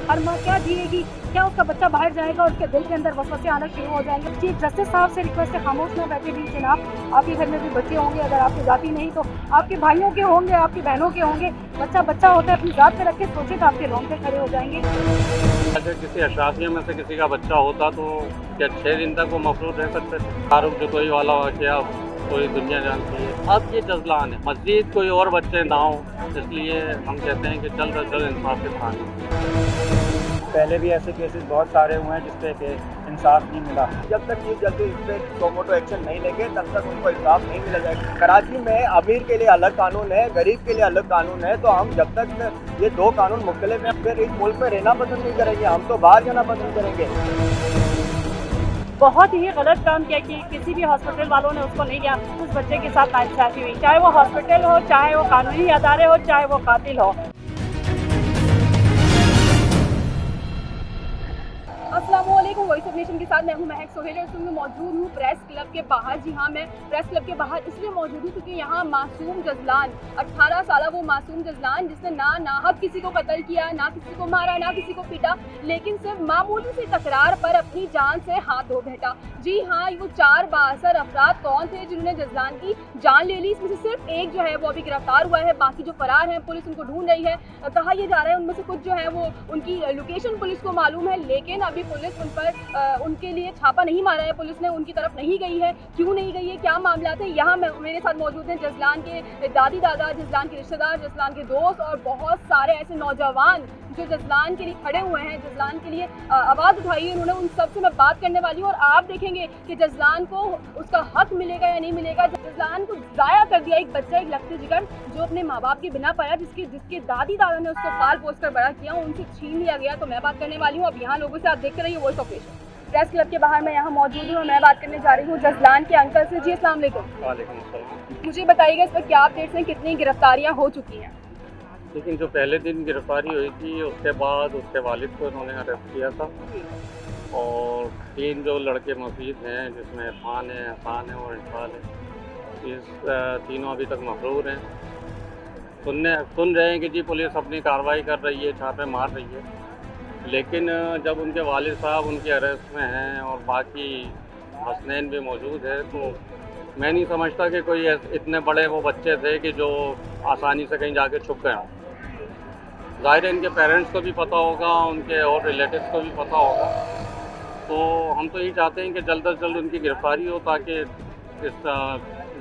हर माँ क्या जिएगी, क्या उसका बच्चा बाहर जाएगा और उसके दिल के अंदर वसवसे आना शुरू हो जाएंगे। जी जस्टिस साहब से रिक्वेस्ट है, खामोश ना बैठे भी जनाब। आपके घर में भी बच्चे होंगे, अगर आपकी जाति नहीं तो आपके भाइयों के होंगे, आपकी बहनों के होंगे। बच्चा बच्चा होता है, अपनी जात पे रख के सोचे तो आपके रोंगटे खड़े हो जाएंगे। अगर किसी अशराफिया में से किसी का बच्चा होता तो क्या 6 दिन तक वो महफूज रह सकते थे? फारूक जुतोई वाला वाकया पूरी दुनिया जानती है। अब ये जजलान है, मज़ीद कोई और बच्चे ना हो, इसलिए हम कहते हैं कि जल्द अज जल्द इंसाफ के साथ। पहले भी ऐसे केसेस बहुत सारे हुए हैं जिसपे कि इंसाफ नहीं मिला। जब तक ये जल्दी इस पर टोमोटो एक्शन नहीं लेंगे तब तक उनको इंसाफ नहीं मिला जाएगा। कराची में अमीर के लिए अलग कानून है, गरीब के लिए अलग कानून है, तो हम जब तक ये दो कानून मुख्तलिफ हैं फिर इस मुल्क में रहना पसंद नहीं करेंगे, हम तो बाहर जाना पसंद करेंगे। बहुत ही गलत काम किया कि किसी भी हॉस्पिटल वालों ने उसको नहीं लिया, उस बच्चे के साथ नाइंसाफी हुई, चाहे वो हॉस्पिटल हो, चाहे वो कानूनी अदारे हो, चाहे वो कातिल हो। अस्सलामुअलैकुम, वॉइस ऑफ नेशन के साथ मैं हूं महक सोहेल और मैं मौजूद हूं प्रेस क्लब के बाहर। जी हाँ, मैं प्रेस क्लब के बाहर इसलिए मौजूद हूं क्योंकि यहाँ मासूम जजलान, 18 साल वो मासूम जजलान जिसने ना नाहक किसी को कत्ल किया, ना किसी को मारा, ना किसी को पीटा, लेकिन सिर्फ मामूली सी तकरार पर अपनी जान से हाथ धो बैठा। जी हाँ, वो 4 बाअसर अफराद कौन थे जिन्होंने जजलान की जान ले ली। इसमें से सिर्फ एक जो है वो अभी गिरफ्तार हुआ है, बाकी जो फरार हैं पुलिस उनको ढूंढ रही है। कहा यह जा रहा है उनमें से कुछ जो है वो उनकी लोकेशन पुलिस को मालूम है, लेकिन अभी पुलिस उन पर उनके लिए छापा नहीं मारा है, पुलिस ने उनकी तरफ नहीं गई है। क्यों नहीं गई है, क्या मामला है, यहाँ मेरे साथ मौजूद हैं जजलान के दादी दादा, जजलान के रिश्तेदार, जजलान के दोस्त और बहुत सारे ऐसे नौजवान जो जजलान के लिए खड़े हुए हैं, जजलान के लिए आवाज़ उठाई है उन्होंने। उन सब से मैं बात करने वाली हूँ और आप देखेंगे कि जजलान को उसका हक मिलेगा या नहीं मिलेगा। जजलान को ज़ाया कर दिया एक बच्चा, एक लख्ती जिगर जो अपने माँ बाप की बिना पाया, जिसके दादी दादा ने उसको पाल पोस कर बड़ा किया, उनसे छीन लिया गया। तो मैं बात करने वाली हूँ अब यहाँ लोगों से, आप देखते रहिए voice of nation. Press club के बाहर मैं यहाँ मौजूद हूँ और मैं बात करने जा रही हूँ जजलान के अंकल से। जी अस्सलाम वालेकुम। वालेकुम अस्सलाम। मुझे बताइएगा इस पर क्या अपडेट्स हैं, कितनी गिरफ्तारियाँ हो चुकी हैं? लेकिन जो पहले दिन गिरफ्तारी हुई थी उसके बाद उसके वालिद को इन्होंने अरेस्ट किया था और 3 जो लड़के मजीद हैं जिसमें इरफान है, हसान है और इरफान है, इस तीनों अभी तक मफरूर हैं। सुन रहे हैं कि जी पुलिस अपनी कार्रवाई कर रही है, छापे मार रही है, लेकिन जब उनके वालिद साहब उनके अरेस्ट में हैं और बाकी हसनैन भी मौजूद है, तो मैं नहीं समझता कि कोई इतने बड़े वो बच्चे थे कि जो आसानी से कहीं जाके छुप गए हों। ज़ाहिर है इनके पेरेंट्स को भी पता होगा, उनके और रिलेटिव्स को भी पता होगा, तो हम तो यही चाहते हैं कि जल्द अज जल्द उनकी गिरफ्तारी हो ताकि इस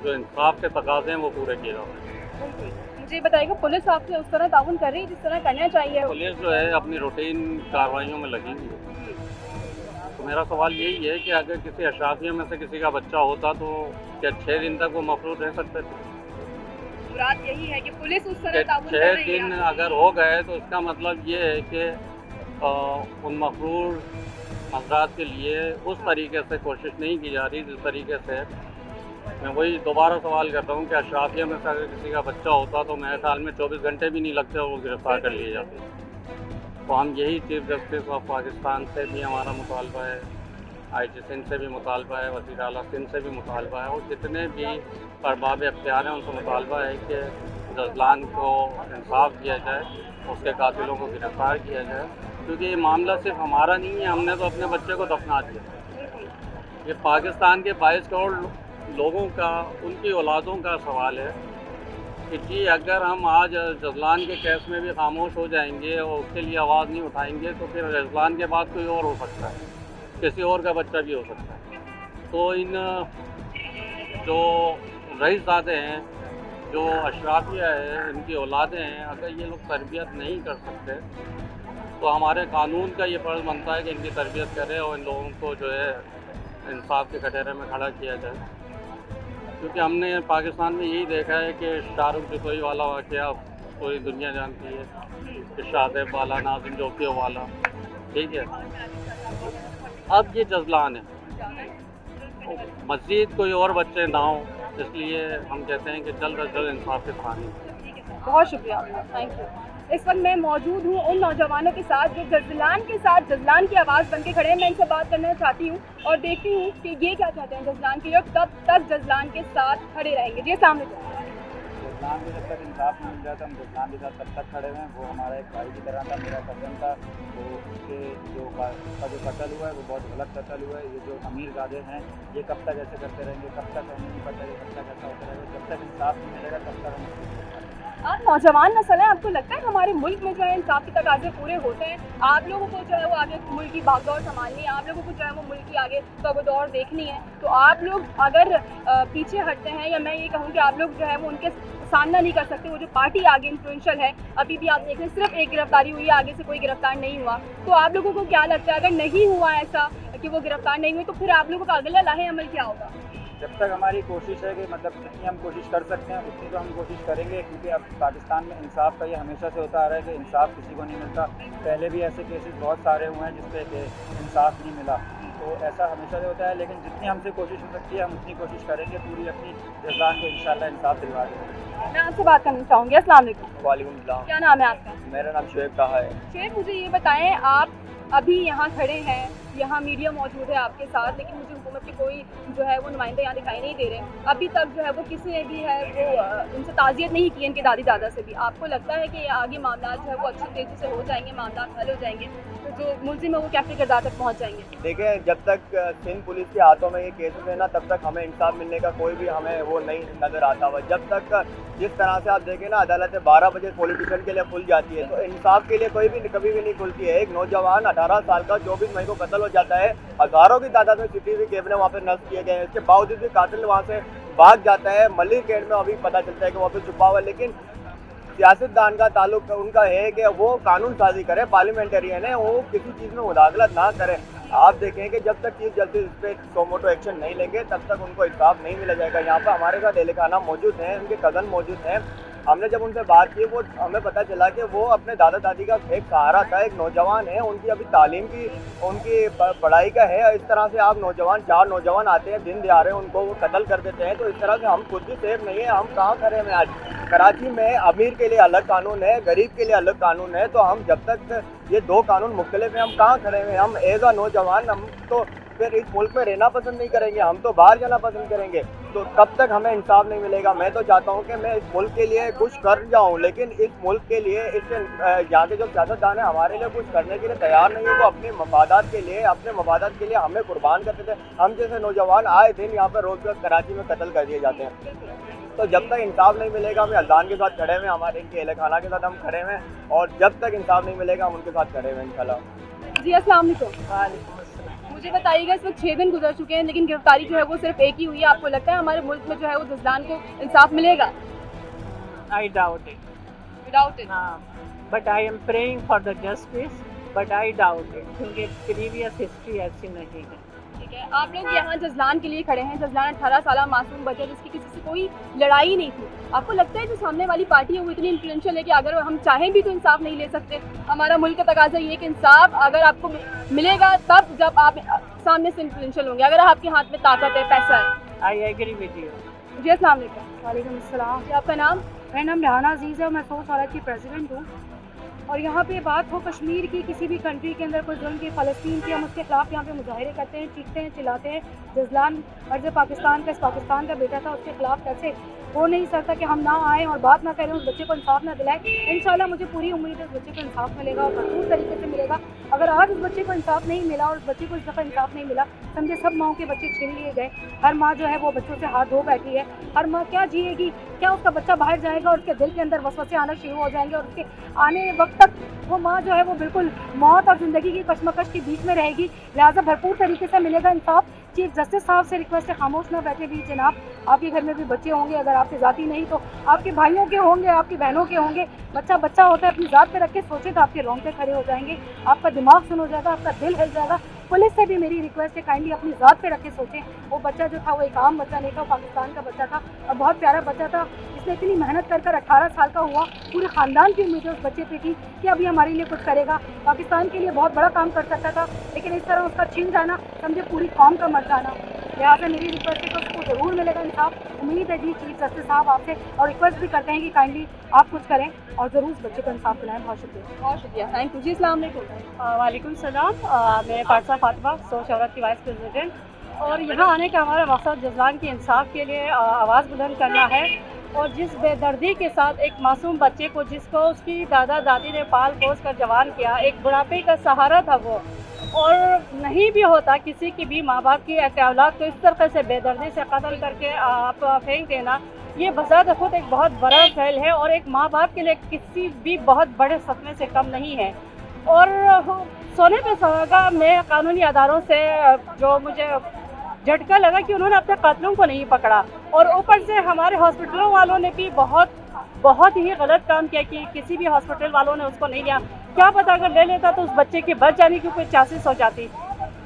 जो इंसाफ के तकाज़े हैं वो पूरे किए जा सकें। मुझे बताइएगा पुलिस आपसे उस तरह ताउन कर रही है जिस तरह करना चाहिए? पुलिस जो है अपनी रूटीन कार्रवाइयों में लगी हुई है। तो मेरा सवाल यही है कि अगर किसी अशराफिया में से किसी का बच्चा होता तो क्या 6 दिन तक वो महफूज रह सकते थे? बात यही है कि पुलिस उस तरह ताउन कर 6 रही है। दिन अगर हो गए तो इसका मतलब ये है कि उन मफरूर हजरात के लिए उस तरीके से कोशिश नहीं की जा रही जिस तरीके से। मैं वही दोबारा सवाल कर रहा हूँ कि अशराफिया में से अगर किसी का बच्चा होता तो मेरे ख्याल में 24 घंटे भी नहीं लगते वो गिरफ्तार कर लिए जाते। तो हम यही चीफ जस्टिस ऑफ पाकिस्तान से भी हमारा मुतालबा है, IG सिंध से भी मुतालबा है, वज़ीर आला सिंध से भी मुतालबा है और जितने भी अरबाब अख्तियार हैं उनसे मुतालबा है कि जजलान को इंसाफ दिया जाए, उसके कातिलों को गिरफ़्तार किया जाए, क्योंकि ये मामला सिर्फ हमारा नहीं है, हमने तो अपने बच्चे को दफना दिया। ये पाकिस्तान के 22 करोड़ लोगों का, उनकी औलादों का सवाल है कि जी अगर हम आज जजलान के केस में भी खामोश हो जाएंगे और उसके लिए आवाज़ नहीं उठाएंगे तो फिर जजलान के बाद कोई और हो सकता है, किसी और का बच्चा भी हो सकता है। तो इन जो रईसज़ादे हैं, जो अशराफिया है, इनकी औलादें हैं, अगर ये लोग तरबियत नहीं कर सकते तो हमारे कानून का ये फ़र्ज़ बनता है कि इनकी तरबियत करें और इन लोगों को जो है इंसाफ के कटहरे में खड़ा किया जाए। क्योंकि हमने पाकिस्तान में यही देखा है कि फारूक जुतोई वाला वाकया पूरी दुनिया जानती है, कि शादेब वाला, नाज़िम जोकियों वाला, ठीक है। अब ये जजलान है, मज़ीद कोई और बच्चे ना हो, इसलिए हम कहते हैं कि जल्द अज जल्द इंसाफ के सामने। बहुत शुक्रिया, थैंक यू। इस वक्त मैं मौजूद हूँ उन नौजवानों के साथ जो जजलान के साथ जजलान की आवाज़ बन के खड़े हैं। मैं इनसे बात करना चाहती हूँ और देखती हूँ कि ये क्या चाहते हैं जजलान के लोग, कब तक जजलान के साथ खड़े रहेंगे। जी सामने जजलान में जब तक इंसाफ नहीं मिल जाता हम जजलान के साथ तब तक खड़े हुए हैं। वो हमारा एक भाई की तरह था, मेरा कज़न था, तो के उसका जो कत्ल हुआ है वो बहुत गलत कत्ल हुआ है। ये जो अमीरजादे हैं ये कब तक ऐसे करते रहेंगे, कब तक हमें नहीं पता कि कब तक ऐसा होता रहेगा। जब तक इंसाफ नहीं मिलेगा तब तक हम आप नौजवान नस्ल है, आपको लगता है हमारे मुल्क में जो है इंसाफ के तकाजे पूरे होते हैं? आप लोगों को जो है वो आगे मुल्क की भागदौड़ संभालनी है, आप लोगों को जो है वो मुल्क की आगे भागदौड़ देखनी है, तो आप लोग अगर पीछे हटते हैं, या मैं ये कहूँ कि आप लोग जो है वो उनके सामना नहीं कर सकते, वो जो पार्टी आगे इन्फ्लुएंशियल है, अभी भी आप देख रहे हैं सिर्फ एक गिरफ्तारी हुई है, आगे से कोई गिरफ्तार नहीं हुआ, तो आप लोगों को क्या लगता है अगर नहीं हुआ ऐसा कि वो गिरफ्तार नहीं हुए तो फिर आप लोगों का अगला लाहे अमल क्या होगा? जब तक हमारी कोशिश है कि मतलब जितनी हम कोशिश कर सकते हैं उतनी तो हम कोशिश करेंगे, क्योंकि अब पाकिस्तान में इंसाफ का ये हमेशा से होता आ रहा है कि इंसाफ किसी को नहीं मिलता। पहले भी ऐसे केसेस बहुत सारे हुए हैं जिसपे कि इंसाफ नहीं मिला, तो ऐसा हमेशा से होता है। लेकिन जितनी हमसे कोशिश हो सकती है हम उतनी कोशिश करेंगे, पूरी अपनी जज़बान को इंशाल्लाह इंसाफ दिलवा देंगे। मैं आपसे बात करना चाहूँगी। अस्सलाम वालेकुम। वालेकुम सलाम। क्या नाम है आपका? मेरा नाम शुएब ताहा है। शेख, मुझे ये बताएं, आप अभी यहाँ खड़े हैं, यहाँ मीडिया मौजूद है आपके साथ, लेकिन मुझे हुकूमत के कोई जो है वो नुमाइंदे यहाँ दिखाई नहीं दे रहे। अभी तक जो है वो किसी ने भी है वो उनसे ताज़ियत नहीं की, इनके दादी दादा से भी। आपको लगता है कि आगे मामला जो है वो अच्छी तेज़ी से हो जाएंगे, मामला हल हो जाएंगे, तो जो मुलजिम है वो कैफे किरदार तक पहुँच जाएंगे? देखिए, जब तक सिंध पुलिस के हाथों में ये केसेस है ना, तब तक हमें इंसाफ मिलने का कोई भी हमें वो नहीं नज़र आता हुआ। जब तक जिस तरह से आप देखें ना, अदालतें 12 बजे पॉलिटिशियन के लिए खुल जाती है, तो इंसाफ के लिए कोई भी कभी भी नहीं खुलती है। एक नौजवान 18 साल का 24 मई को कत्ल हो जाता है, हज़ारों की तादाद में CCTV कैमरे वहाँ पर नस्ब किए गए हैं, इसके बावजूद भी कातिल वहाँ से भाग जाता है। मलिर कैंट में अभी पता चलता है कि वहाँ पर छुपा हुआ है। लेकिन सियासतदान का ताल्लुक उनका है कि वो कानून साजी करे, पार्लियामेंटेरियन है, वो किसी चीज़ में मुदाखलत ना करें। आप देखें कि जब तक चीफ जस्टिस इस पर सोमोटो एक्शन नहीं लेंगे तब तक उनको इंसाफ नहीं मिला जाएगा। यहाँ पर हमारे साथ एहले खाना मौजूद हैं, उनके कज़न मौजूद हैं। हमने जब उनसे बात की, वो हमें पता चला कि वो अपने दादा दादी का एक सहारा था, एक नौजवान है, उनकी अभी तालीम की, उनकी पढ़ाई का है। इस तरह से आप नौजवान, 4 नौजवान आते हैं दिन दिहाड़े, उनको वो कत्ल कर देते हैं, तो इस तरह से हम खुद भी सेफ नहीं है। हम कहाँ खड़े हैं आज? कराची में अमीर के लिए अलग कानून है, गरीब के लिए अलग कानून है, तो हम जब तक ये 2 कानून मुख्तलिफ हैं, हम कहाँ खड़े हैं? हम एज अ नौजवान हम तो फिर इस मुल्क में रहना पसंद नहीं करेंगे, हम तो बाहर जाना पसंद करेंगे। तो कब तक हमें इंसाफ नहीं मिलेगा? मैं तो चाहता हूँ कि मैं इस मुल्क के लिए कुछ कर जाऊँ, लेकिन इस मुल्क के लिए यहाँ के जो सियासतदान है हमारे लिए कुछ करने के लिए तैयार नहीं है। वो अपने मफादात के लिए हमें कुर्बान करते थे। हम जैसे नौजवान आए दिन यहाँ पर रोज़ कराची में कत्ल कर दिए जाते हैं। तो जब तक इंसाफ नहीं मिलेगा, हम अजान के साथ खड़े हुए, हमारे इनके एहले खाना के साथ हम खड़े हुए, और जब तक इंसाफ नहीं मिलेगा हम उनके साथ खड़े हुए इंशाल्लाह। जी, अस्सलाम वालेकुम। मुझे बताइएगा, इस वक्त 6 दिन गुजर चुके हैं, लेकिन गिरफ्तारी जो है वो सिर्फ एक ही हुई है। आपको लगता है हमारे मुल्क में जो है वो जजलान को इंसाफ मिलेगा? I doubt it. Without it? But I am praying for the justice, but I doubt it. क्योंकि previous history ऐसी नहीं है। ठीक है, आप लोग यहाँ जजलान के लिए खड़े हैं। जजलान 18 साल मासूम बच्चा जिसकी किसी से कोई लड़ाई नहीं थी। आपको लगता है जो सामने वाली पार्टी है वो इतनी इन्फ्लुएंशियल है कि अगर हम चाहें भी तो इंसाफ नहीं ले सकते? हमारा मुल्क का तकाजा ये कि इंसाफ अगर आपको मिलेगा तब जब आप सामने से इन्फ्लुएंशियल होंगे, अगर आपके हाथ में ताकत है, पैसा है। I agree with you. जी, अस्सलाम वालेकुम। वालेकुम अस्सलाम। जी, आपका नाम? मेरा नाम रेहाना अजीज़ है और मैं सोच वाला की प्रेसिडेंट हूँ। और यहाँ पे बात हो कश्मीर की, किसी भी कंट्री के अंदर कोई जुल्म की, फ़लस्तीन की, हम उसके खिलाफ यहाँ पे मुजाहरे करते हैं, चीखते हैं, चिल्लाते हैं। जजलान अर्ज़ पाकिस्तान का, इस पाकिस्तान का बेटा था, उसके खिलाफ कैसे हो नहीं सकता कि हम ना आएँ और बात ना करें, उस बच्चे को इंसाफ ना दिलाएं। इंशाल्लाह मुझे पूरी उम्मीद है उस बच्चे को इंसाफ मिलेगा और भरपूर तरीके से मिलेगा। अगर आज उस बच्चे को इंसाफ नहीं मिला और उस बच्चे को इस दफ़ा इंसाफ नहीं मिला, समझे सब माओं के बच्चे छीन लिए गए। हर माँ जो है वो बच्चों से हाथ धो बैठी है। हर माँ क्या जिएगी? क्या उसका बच्चा बाहर जाएगा और उसके दिल के अंदर वसवसे आना शुरू हो जाएंगे और उसके आने वक्त तक वो माँ जो है वो बिल्कुल मौत और ज़िंदगी की कशमकश के बीच में रहेगी। लिहाजा भरपूर तरीके से मिलेगा इंसाफ। चीफ जस्टिस साहब से रिक्वेस्ट है, खामोश ना बैठे भी जनाब। आपके घर में भी बच्चे होंगे, अगर आपके ज़ाती नहीं तो आपके भाइयों के होंगे, आपकी बहनों के होंगे। बच्चा बच्चा होता है, अपनी ज़ात पे रख के सोचे तो आपके रोंगटे खड़े हो जाएंगे, आपका दिमाग सुन हो जाएगा, आपका दिल हिल जाएगा। पुलिस से भी मेरी रिक्वेस्ट है, काइंडली अपनी ज़ात पे रख के सोचें। वो बच्चा जो था वो एक आम बच्चा नहीं था, पाकिस्तान का बच्चा था और बहुत प्यारा बच्चा था। इसने इतनी मेहनत कर 18 साल का हुआ। पूरे ख़ानदान की उम्मीदें उस बच्चे पे थी कि अभी हमारे लिए कुछ करेगा, पाकिस्तान के लिए बहुत बड़ा काम कर सकता था, लेकिन इस तरह उसका छीन जाना समझे पूरी कौम का मर जाना। लिहाजा मेरी रिक्वेस्ट है कि उसको ज़रूर मिलेगा इंसाफ। उम्मीद है जी चीफ जस्टिस साहब आपसे, और रिक्वेस्ट भी करते हैं कि काइंडली आप कुछ करें और ज़रूर उस बच्चे को इंसाफ दिलाएं। बहुत शुक्रिया। बहुत शुक्रिया, थैंक यू जी। अस्सलाम वालेकुम। वालेकुम सलाम। मैं पारसा फातिमा, सोच औरत की वाइस प्रेसिडेंट, और यहाँ आने का हमारा मकसद जजलान के इंसाफ के लिए आवाज़ बुलंद करना है। और जिस बेदर्दी के साथ एक मासूम बच्चे को, जिसको उसकी दादा दादी ने पाल पोस कर जवान किया, एक बुढ़ापे का सहारा था वो, और नहीं भी होता किसी की भी माँ बाप की औलाद को इस तरह से बेदर्दी से कत्ल करके आप फेंक देना, ये बजात खुद एक बहुत बड़ा फेल है और एक माँ बाप के लिए किसी भी बहुत बड़े सदमे से कम नहीं है। और सोने पे सुहागा में कानूनी अदारों से जो मुझे झटका लगा कि उन्होंने अपने कातिलों को नहीं पकड़ा, और ऊपर से हमारे हॉस्पिटलों वालों ने भी बहुत ही गलत काम किया कि किसी भी हॉस्पिटल वालों ने उसको नहीं लिया। क्या पता अगर ले लेता तो उस बच्चे के बच जाने की कोई चांसेस हो जाती,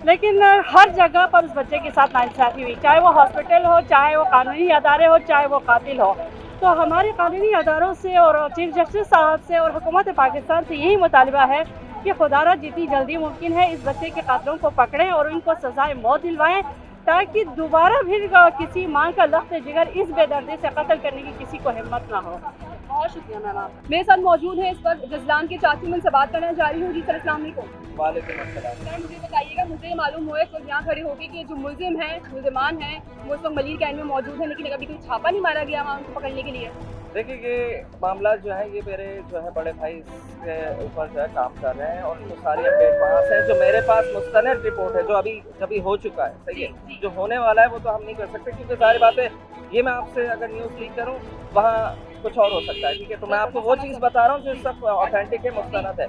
लेकिन हर जगह पर उस बच्चे के साथ नाइंसाफ़ी हुई, चाहे वो हॉस्पिटल हो, चाहे वो कानूनी अदारे हो, चाहे वो कातिल हो। तो हमारे कानूनी अदारों से और चीफ जस्टिस साहब से और हुकूमत पाकिस्तान से यही मुतालबा है कि खुदारा जितनी जल्दी मुमकिन है इस बच्चे के कातिलों को पकड़ें और उनको सज़ाए मौत दिलवाएं, ताकि दोबारा फिर किसी माँ का लख्त जिगर इस बेदर्दी से कत्ल करने की किसी को हिम्मत ना हो। बहुत शुक्रिया मैम। आप मेरे साथ मौजूद हैं इस वक्त जजलान के चाची, मैं उनसे बात करना चाह रही हूँ। जी सर, अस्सलाम वालेकुम। वालेकुम अस्सलाम। सर मुझे बताइएगा, मुझे मालूम हुआ है तो यहाँ खड़े होके कि जो मुल्जिमान हैं वो इस वक्त मलिर कैंट में मौजूद है, लेकिन अभी कोई छापा नहीं मारा गया वहाँ उनको पकड़ने के लिए। देखिए ये मामला जो है ये मेरे जो है बड़े भाई के ऊपर जो है काम कर रहे हैं, और तो सारी अपडेट वहाँ से जो मेरे पास मुस्तनद रिपोर्ट है जो अभी हो चुका है, सही है। जो होने वाला है वो तो हम नहीं कर सकते, क्योंकि सारी बातें ये मैं आपसे अगर न्यूज़ लीक करूँ वहाँ कुछ और हो सकता है, ठीक है। तो मैं आपको वो चीज़ बता रहा हूँ जो इस वक्त ऑथेंटिक है, मुस्तनद है।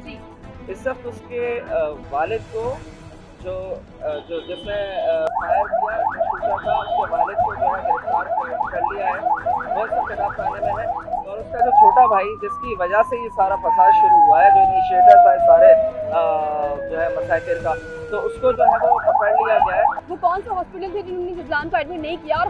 इस वक्त उसके वालिद को जो जिसने फायर किया, शूटर था, उसके वालिद को जो है गिरफ्तार कर लिया है, वो इस वक्त किताब खाने में है। और उसका जो छोटा भाई जिसकी वजह से ये सारा फसाद शुरू हुआ है, जो इनिशिएटर था इस सारे जो है मसाइकिल का, तो उसको जो है वो पकड़ लिया गया है। वो कौन से हॉस्पिटल थे जिन्होंने जजलान को एडमिट नहीं किया, और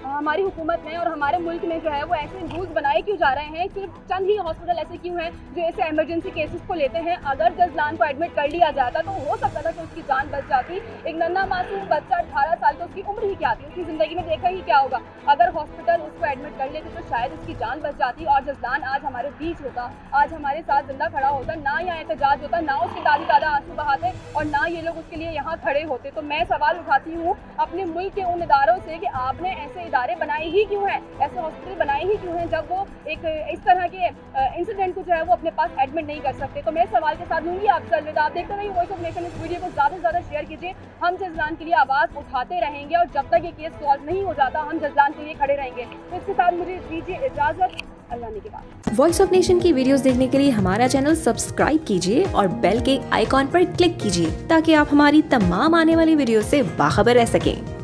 हमारी हुकूमत में और हमारे मुल्क में जो है वो ऐसे रूल्स बनाए क्यों जा रहे हैं? सिर्फ चंद ही हॉस्पिटल ऐसे क्यों हैं जो ऐसे इमरजेंसी केसेस को लेते हैं? अगर जजलान को एडमिट कर लिया जाता तो हो सकता था कि उसकी जान बच जाती। एक नन्हा मासूम बच्चा 18 साल का, उसकी उम्र ही क्या थी, उसकी ज़िंदगी में देखा ही क्या होगा। अगर हॉस्पिटल उसको एडमिट कर लेते तो शायद उसकी जान बच जाती और जजलान आज हमारे बीच होता, आज हमारे साथ जिंदा खड़ा होता, ना यहाँ एहतजाज होता, ना उसके दादी दादा आंसू बहाते और ना ये लोग उसके लिए यहाँ खड़े होते। तो मैं सवाल उठाती हूँ अपने मुल्क के उन इदारों से कि आपने ऐसे इदारे बनाए ही क्यों हैं, ऐसे हॉस्पिटल बनाए ही क्यों हैं जब वो एक इस तरह के इंसिडेंट को जो है वो अपने पास एडमिट नहीं कर सकते। तो मैं सवाल के साथ लूँगी आपसे अलविदा। आप देखते रहिए वॉइस ऑफ नेशन। इस वीडियो को ज़्यादा से ज़्यादा शेयर कीजिए। हम जजलान के लिए आवाज़ उठाते रहेंगे और जब तक ये केस सॉल्व नहीं हो जाता हम जजलान के लिए खड़े रहेंगे। तो इसके साथ मुझे दीजिए इजाज़त। अल्लाह ने के बाद वॉइस ऑफ नेशन की वीडियोस देखने के लिए हमारा चैनल सब्सक्राइब कीजिए और बेल के आइकॉन पर क्लिक कीजिए ताकि आप हमारी तमाम आने वाली वीडियो से बाखबर रह सकें।